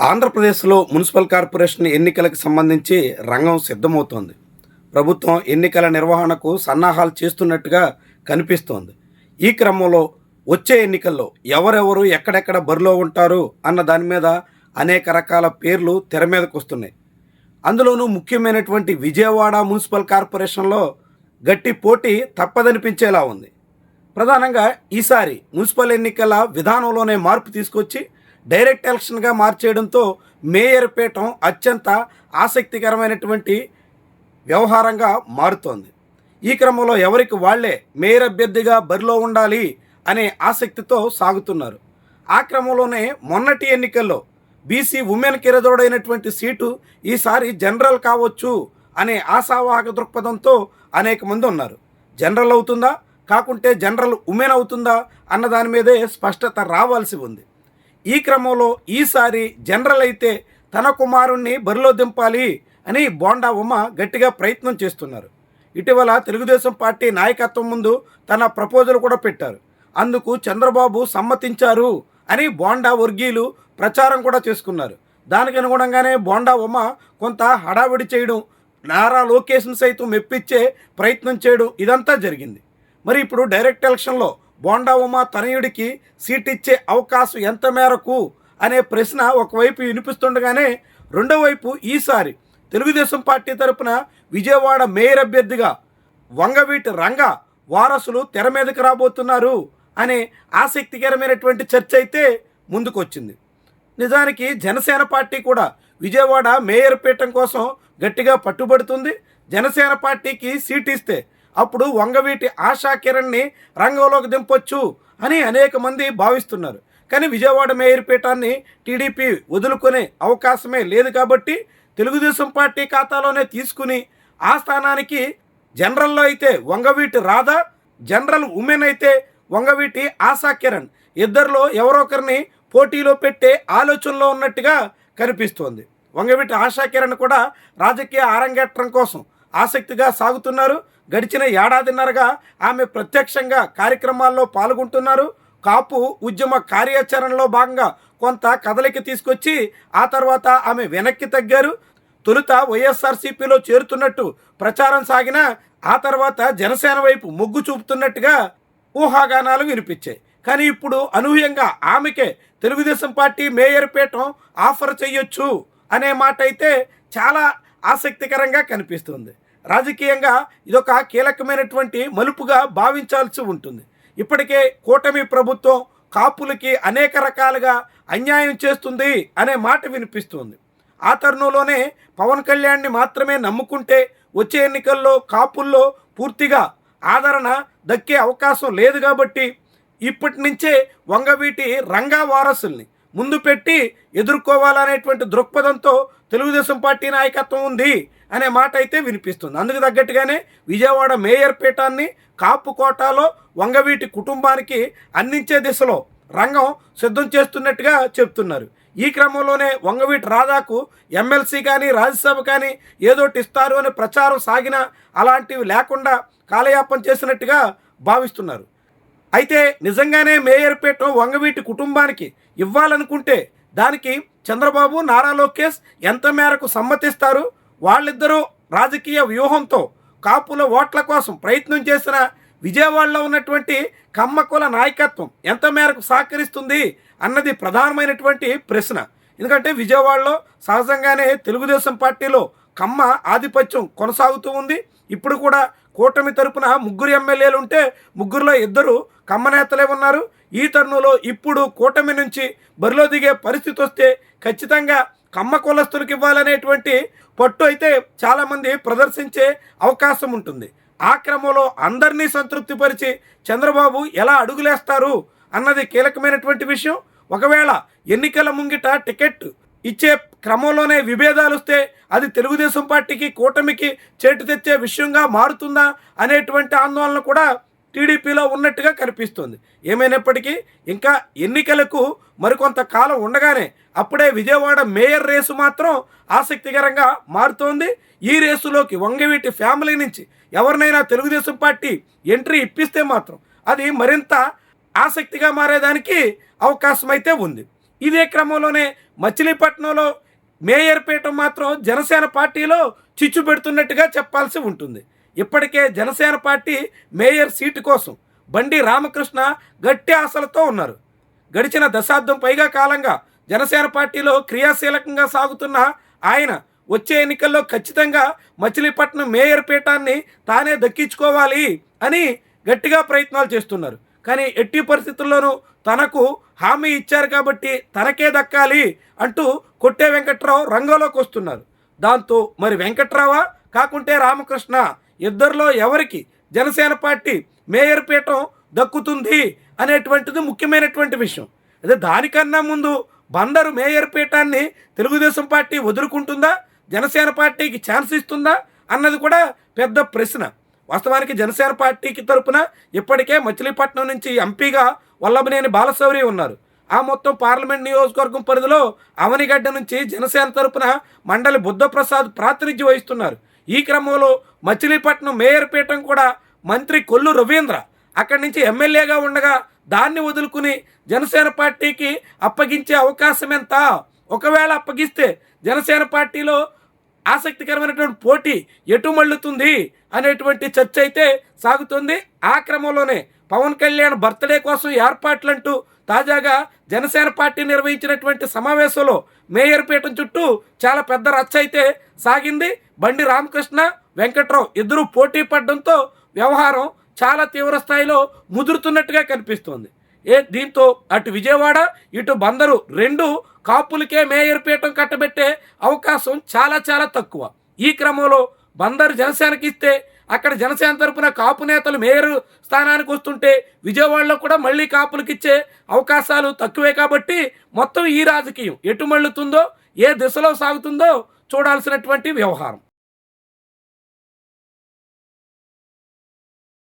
ఆంధ్రప్రదేశ్లో municipal corporation ఎన్నికలకు సంబంధించి రంగం సిద్ధమవుతోంది. ప్రభుత్వం ఎన్నికల నిర్వహణకు సన్నాహాలు చేస్తున్నట్టుగా కనిపిస్తోంది. ఈ క్రమంలో వచ్చే ఎన్నికల్లో ఎవరెవరు ఎక్కడెక్కడ బరిలో ఉంటారు అన్న దాని మీద అనేక రకాల పేర్లు తెర మీదకు వస్తున్నాయి. అందులోనూ ముఖ్యమైనటువంటి విజయవాడ మున్సిపల్ కార్పొరేషన్లో గట్టి పోటీ తప్పదనిపించేలా ఉంది. ప్రధానంగా ఈసారి మున్సిపల్ ఎన్నికల విధానంలోనే మార్పు తీసుకొచ్చి డైరెక్ట్ ఎలక్షన్గా మార్చేయడంతో మేయర్ పీఠం అత్యంత ఆసక్తికరమైనటువంటి వ్యవహారంగా మారుతోంది. ఈ క్రమంలో ఎవరికి వాళ్లే మేయర్ అభ్యర్థిగా బరిలో ఉండాలి అనే ఆసక్తితో సాగుతున్నారు. ఆ క్రమంలోనే మొన్నటి ఎన్నికల్లో బీసీ ఉమెన్కి ఎరదోడైనటువంటి సీటు ఈసారి జనరల్ కావచ్చు అనే ఆశావాహక దృక్పథంతో అనేక మంది ఉన్నారు. జనరల్ అవుతుందా, కాకుంటే జనరల్ ఉమెన్ అవుతుందా అన్న దాని మీదే స్పష్టత రావాల్సి ఉంది. ఈ క్రమంలో ఈసారి జనరల్ అయితే తన కుమారుణ్ణి బరిలో దింపాలి అని బోండా ఉమ గట్టిగా ప్రయత్నం చేస్తున్నారు. ఇటీవల తెలుగుదేశం పార్టీ నాయకత్వం ముందు తన ప్రపోజల్ కూడా పెట్టారు. అందుకు చంద్రబాబు సమ్మతించారు అని బోండా వర్గీయులు ప్రచారం కూడా చేసుకున్నారు. దానికి అనుగుణంగానే బోండా ఉమ కొంత హడావిడి చేయడం, నారా లోకేష్ను సైతం మెప్పించే ప్రయత్నం చేయడం ఇదంతా జరిగింది. మరి ఇప్పుడు డైరెక్ట్ ఎలక్షన్లో బోండా ఉమ తనయుడికి సీట్ ఇచ్చే అవకాశం ఎంత మేరకు అనే ప్రశ్న ఒకవైపు వినిపిస్తుండగానే రెండో వైపు ఈసారి తెలుగుదేశం పార్టీ తరపున విజయవాడ మేయర్ అభ్యర్థిగా వంగవీటి రంగా వారసులు తెర మీదకి రాబోతున్నారు అనే ఆసక్తికరమైనటువంటి చర్చ అయితే ముందుకొచ్చింది. నిజానికి జనసేన పార్టీ కూడా విజయవాడ మేయర్ పీఠం కోసం గట్టిగా పట్టుబడుతుంది. జనసేన పార్టీకి సీట్ ఇస్తే అప్పుడు వంగవీటి ఆశా కిరణ్ని రంగంలోకి దింపొచ్చు అని అనేక మంది భావిస్తున్నారు. కానీ విజయవాడ మేయర్ పీఠాన్ని టీడీపీ వదులుకునే అవకాశమే లేదు కాబట్టి తెలుగుదేశం పార్టీ ఖాతాలోనే తీసుకుని ఆ స్థానానికి జనరల్లో అయితే వంగవీటి రాధా, జనరల్ ఉమెన్ అయితే వంగవీటి ఆశా కిరణ్ ఇద్దరిలో ఎవరొకరిని పోటీలో పెట్టే ఆలోచనలో ఉన్నట్టుగా కనిపిస్తోంది. వంగవీటి ఆశా కిరణ్ కూడా రాజకీయ అరంగేట్రం కోసం ఆసక్తిగా సాగుతున్నారు. గడిచిన ఏడాదిన్నరగా ఆమె ప్రత్యక్షంగా కార్యక్రమాల్లో పాల్గొంటున్నారు. కాపు ఉద్యమ కార్యాచరణలో భాగంగా కొంత కదలిక తీసుకొచ్చి ఆ తర్వాత ఆమె వెనక్కి తగ్గారు. తొలుత వైఎస్ఆర్సీపీలో చేరుతున్నట్టు ప్రచారం సాగినా ఆ తర్వాత జనసేన వైపు మొగ్గు చూపుతున్నట్టుగా ఊహాగానాలు వినిపించాయి. కానీ ఇప్పుడు అనూహ్యంగా ఆమెకే తెలుగుదేశం పార్టీ మేయర్ పీఠం ఆఫర్ చేయొచ్చు అనే మాట అయితే చాలా ఆసక్తికరంగా కనిపిస్తుంది. రాజకీయంగా ఇదొక కీలకమైనటువంటి మలుపుగా భావించాల్సి ఉంటుంది. ఇప్పటికే కూటమి ప్రభుత్వం కాపులకి అనేక రకాలుగా అన్యాయం చేస్తుంది అనే మాట వినిపిస్తుంది. ఆ తరుణంలోనే పవన్ కళ్యాణ్ని మాత్రమే నమ్ముకుంటే వచ్చే ఎన్నికల్లో కాపుల్లో పూర్తిగా ఆదరణ దక్కే అవకాశం లేదు కాబట్టి ఇప్పటి నుంచే వంగవీటి రంగా వారసుల్ని ముందు పెట్టి ఎదుర్కోవాలనేటువంటి దృక్పథంతో తెలుగుదేశం పార్టీ నాయకత్వం ఉంది అనే మాట అయితే వినిపిస్తుంది. అందుకు తగ్గట్టుగానే విజయవాడ మేయర్ పీఠాన్ని కాపు కోటాలో వంగవీటి కుటుంబానికి అందించే దిశలో రంగం సిద్ధం చేస్తున్నట్టుగా చెప్తున్నారు. ఈ క్రమంలోనే వంగవీటి రాధాకు ఎమ్మెల్సీ కానీ రాజ్యసభ కానీ ఏదోటి ఇస్తారు అనే ప్రచారం సాగినా అలాంటివి లేకుండా కాలయాపన చేసినట్టుగా భావిస్తున్నారు. అయితే నిజంగానే మేయర్ పీఠం వంగవీటి కుటుంబానికి ఇవ్వాలనుకుంటే దానికి చంద్రబాబు, నారా లోకేష్ ఎంత మేరకు సమ్మతిస్తారు? వాళ్ళిద్దరూ రాజకీయ వ్యూహంతో కాపుల ఓట్ల కోసం ప్రయత్నం చేసిన విజయవాడలో ఉన్నటువంటి కమ్మకుల నాయకత్వం ఎంత మేరకు సహకరిస్తుంది అన్నది ప్రధానమైనటువంటి ప్రశ్న. ఎందుకంటే విజయవాడలో సహజంగానే తెలుగుదేశం పార్టీలో కమ్మ ఆధిపత్యం కొనసాగుతూ ఉంది. ఇప్పుడు కూడా కూటమి తరపున 3 ఎమ్మెల్యేలు ఉంటే 3లో 2 కమ్మ నేతలే ఉన్నారు. ఈ తరుణంలో ఇప్పుడు కూటమి నుంచి బరిలో దిగే పరిస్థితి వస్తే ఖచ్చితంగా కమ్మ కులస్తులకు ఇవ్వాలనేటువంటి పట్టు అయితే చాలామంది ప్రదర్శించే అవకాశం ఉంటుంది. ఆ క్రమంలో అందరినీ సంతృప్తిపరిచి చంద్రబాబు ఎలా అడుగులేస్తారు అన్నది కీలకమైనటువంటి విషయం. ఒకవేళ ఎన్నికల ముంగిట టికెట్ ఇచ్చే క్రమంలోనే విభేదాలు వస్తే అది తెలుగుదేశం పార్టీకి కూటమికి చేటు తెచ్చే విషయంగా మారుతుందా అనేటువంటి ఆందోళన కూడా టీడీపీలో ఉన్నట్టుగా కనిపిస్తుంది. ఏమైనప్పటికీ ఇంకా ఎన్నికలకు మరికొంత కాలం ఉండగానే అప్పుడే విజయవాడ మేయర్ రేసు మాత్రం ఆసక్తికరంగా మారుతోంది. ఈ రేసులోకి వంగవీటి ఫ్యామిలీ నుంచి ఎవరినైనా తెలుగుదేశం పార్టీ ఎంట్రీ ఇప్పిస్తే మాత్రం అది మరింత ఆసక్తిగా మారేదానికి అవకాశం అయితే ఉంది. ఇదే క్రమంలోనే మచిలీపట్నంలో మేయర్ పీఠం మాత్రం జనసేన పార్టీలో చిచ్చు పెడుతున్నట్టుగా చెప్పాల్సి ఉంటుంది. ఇప్పటికే జనసేన పార్టీ మేయర్ సీటు కోసం బండి రామకృష్ణ గట్టి ఆశలతో ఉన్నారు. గడిచిన దశాబ్దం పైగా కాలంగా జనసేన పార్టీలో క్రియాశీలకంగా సాగుతున్న ఆయన వచ్చే ఎన్నికల్లో ఖచ్చితంగా మచిలీపట్నం మేయర్ పీఠాన్ని తానే దక్కించుకోవాలి అని గట్టిగా ప్రయత్నాలు చేస్తున్నారు. కానీ ఎట్టి పరిస్థితుల్లోనూ తనకు హామీ ఇచ్చారు కాబట్టి తనకే దక్కాలి అంటూ కొట్టే వెంకట్రావు రంగంలోకి వస్తున్నారు. దాంతో మరి వెంకట్రావా కాకుంటే రామకృష్ణ ఇద్దరిలో ఎవరికి జనసేన పార్టీ మేయర్ పీఠం దక్కుతుంది అనేటువంటిది ముఖ్యమైనటువంటి విషయం. అదే దానికన్నా ముందు బందరు మేయర్ పీఠాన్ని తెలుగుదేశం పార్టీ వదులుకుంటుందా, జనసేన పార్టీకి ఛాన్స్ ఇస్తుందా అన్నది కూడా పెద్ద ప్రశ్న. వాస్తవానికి జనసేన పార్టీకి తరపున ఇప్పటికే మచిలీపట్నం నుంచి ఎంపీగా వల్లభనేని బాలశౌరి ఉన్నారు. ఆ మొత్తం పార్లమెంట్ నియోజకవర్గం పరిధిలో అవనిగడ్డ నుంచి జనసేన తరపున మండలి బుద్ధప్రసాద్ ప్రాతినిధ్యం వహిస్తున్నారు. ఈ క్రమంలో మచిలీపట్నం మేయర్ పీఠం కూడా మంత్రి కొల్లు రవీంద్ర అక్కడి నుంచి ఎమ్మెల్యేగా ఉండగా దాన్ని వదులుకుని జనసేన పార్టీకి అప్పగించే అవకాశం ఎంత? ఒకవేళ అప్పగిస్తే జనసేన పార్టీలో ఆసక్తికరమైనటువంటి పోటీ ఎటు మళ్ళుతుంది అనేటువంటి చర్చ అయితే సాగుతుంది. ఆ క్రమంలోనే పవన్ కళ్యాణ్ బర్త్డే కోసం ఏర్పాట్లంటూ తాజాగా జనసేన పార్టీ నిర్వహించినటువంటి సమావేశంలో మేయర్ పీఠం చుట్టూ చాలా పెద్ద రచ్చ అయితే సాగింది. బండి రామకృష్ణ, వెంకట్రావు ఇద్దరు పోటీ పడడంతో వ్యవహారం చాలా తీవ్ర స్థాయిలో ముదురుతున్నట్టుగా కనిపిస్తోంది. దీంతో అటు విజయవాడ ఇటు బందరు రెండు కాపులకే మేయర్ పీఠం కట్టబెట్టే అవకాశం చాలా చాలా తక్కువ. ఈ క్రమంలో బందరు జనసేనకి ఇస్తే అక్కడ జనసేన తరపున కాపు నేతలు మేయర్ స్థానానికి వస్తుంటే విజయవాడలో కూడా మళ్ళీ కాపులకు ఇచ్చే అవకాశాలు తక్కువే. కాబట్టి మొత్తం ఈ రాజకీయం ఎటు మళ్ళుతుందో, ఏ దిశలో సాగుతుందో చూడాల్సినటువంటి వ్యవహారం.